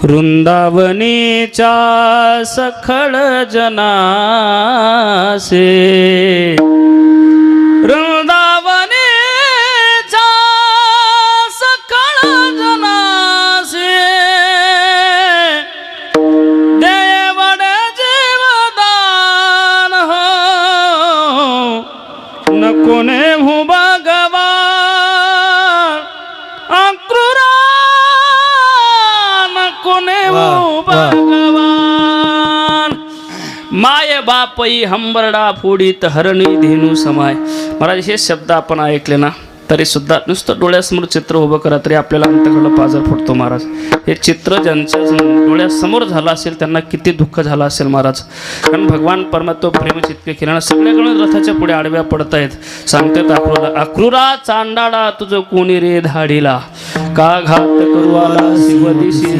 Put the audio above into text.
वृंदावनीच्या सखळ जनासे वृंदावनीच्या सखळ जनासे देवडे जीवदान हो नको नेहू भगवान अक्रूरा भगवान माय बापई हंबरडा फोडीत हरणी धेनू समाय. महाराज हे शब्द आपण ऐकले ना तरी सुद्धा नुसतं डोळ्यासमोर चित्र उभं करा तरी आपल्याला अंतकडं पाजर फुटतो. महाराज हे चित्र ज्यांच्या डोळ्यासमोर झालं असेल त्यांना किती दुःख झालं असेल महाराज. कारण भगवान परमात्मा प्रेम चित्ते केल्यानं सगळ्याकडून रथाच्या पुढे आडव्या पडत आहेत. सांगतात अक्रूरा चांडाळा तुझं कोणी रे धाडीला का घात करू आला शिवदिशी